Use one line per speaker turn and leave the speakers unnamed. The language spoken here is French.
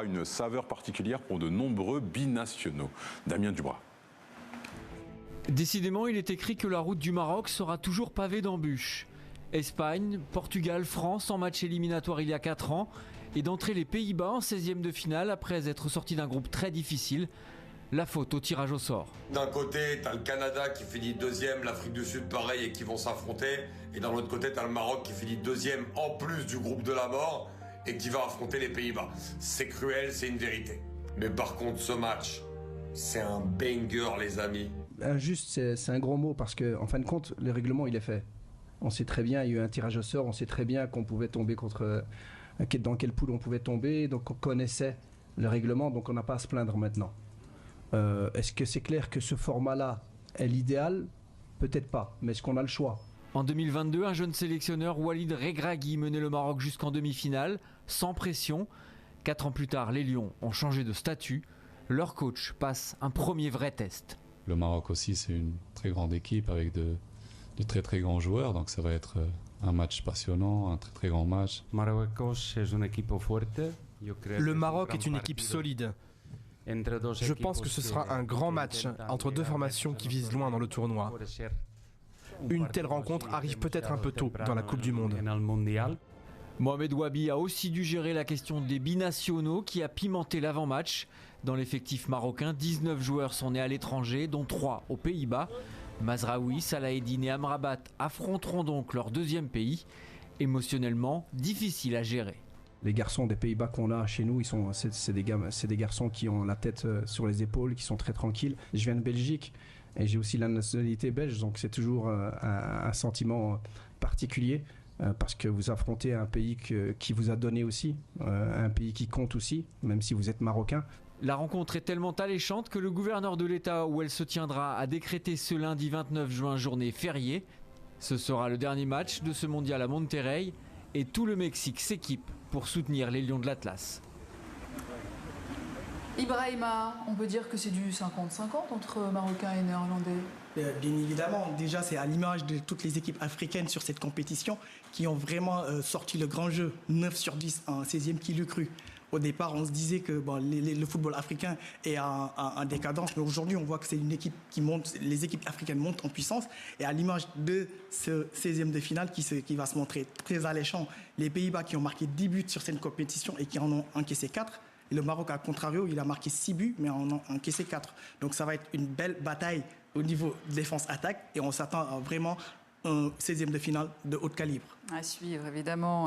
Une saveur particulière pour de nombreux binationaux. Damien Dubras.
Décidément, il est écrit que la route du Maroc sera toujours pavée d'embûches. Espagne, Portugal, France en match éliminatoire il y a 4 ans et d'entrer les Pays-Bas en 16e de finale après être sortis d'un groupe très difficile. La faute au tirage au sort.
D'un côté, tu as le Canada qui finit deuxième, l'Afrique du Sud pareil et qui vont s'affronter. Et d'un autre côté, tu as le Maroc qui finit deuxième en plus du groupe de la mort et qui va affronter les Pays-Bas. C'est cruel, c'est une vérité. Mais par contre, ce match, c'est un banger, les amis.
Injuste, c'est un gros mot parce qu'en fin de compte, le règlement, il est fait. On sait très bien, il y a eu un tirage au sort, on sait très bien qu'on pouvait tomber dans quelle poule on pouvait tomber, donc on connaissait le règlement, donc on n'a pas à se plaindre maintenant. Est-ce que c'est clair que ce format-là est l'idéal? Peut-être pas, mais est-ce qu'on a le choix?
En 2022, un jeune sélectionneur, Walid Regragui, menait le Maroc jusqu'en demi-finale, sans pression. 4 ans plus tard, les Lions ont changé de statut. Leur coach passe un premier vrai test.
Le Maroc aussi, c'est une très grande équipe avec de très très grands joueurs, donc ça va être un match passionnant, un très très grand match.
Le Maroc est une équipe solide. Je pense que ce sera un grand match entre deux formations qui visent loin dans le tournoi. Une telle rencontre arrive peut-être un peu tôt dans la Coupe du Monde.
Mohamed Wabi a aussi dû gérer la question des binationaux qui a pimenté l'avant-match. Dans l'effectif marocain, 19 joueurs sont nés à l'étranger, dont 3 aux Pays-Bas. Mazraoui, Salaheddine et Amrabat affronteront donc leur deuxième pays. Émotionnellement, difficile à gérer.
Les garçons des Pays-Bas qu'on a chez nous, c'est des garçons qui ont la tête sur les épaules, qui sont très tranquilles. Je viens de Belgique et j'ai aussi la nationalité belge, donc c'est toujours un sentiment particulier parce que vous affrontez un pays qui vous a donné aussi, un pays qui compte aussi, même si vous êtes marocain.
La rencontre est tellement alléchante que le gouverneur de l'État où elle se tiendra a décrété ce lundi 29 juin journée fériée. Ce sera le dernier match de ce mondial à Monterrey et tout le Mexique s'équipe pour soutenir les Lions de l'Atlas.
Ibrahima, on peut dire que c'est du 50-50 entre Marocains et Néerlandais?
Bien évidemment, déjà c'est à l'image de toutes les équipes africaines sur cette compétition qui ont vraiment sorti le grand jeu, 9 sur 10, un 16e qui l'eût cru. Au départ, on se disait que le football africain est en décadence, mais aujourd'hui, on voit que c'est une équipe qui monte, les équipes africaines montent en puissance, et à l'image de ce 16e de finale qui va se montrer très alléchant. Les Pays-Bas qui ont marqué 10 buts sur cette compétition et qui en ont encaissé 4. Et le Maroc, à contrario, il a marqué 6 buts, mais en a encaissé 4. Donc ça va être une belle bataille au niveau défense-attaque, et on s'attend à vraiment un 16e de finale de haut calibre.
À suivre, évidemment.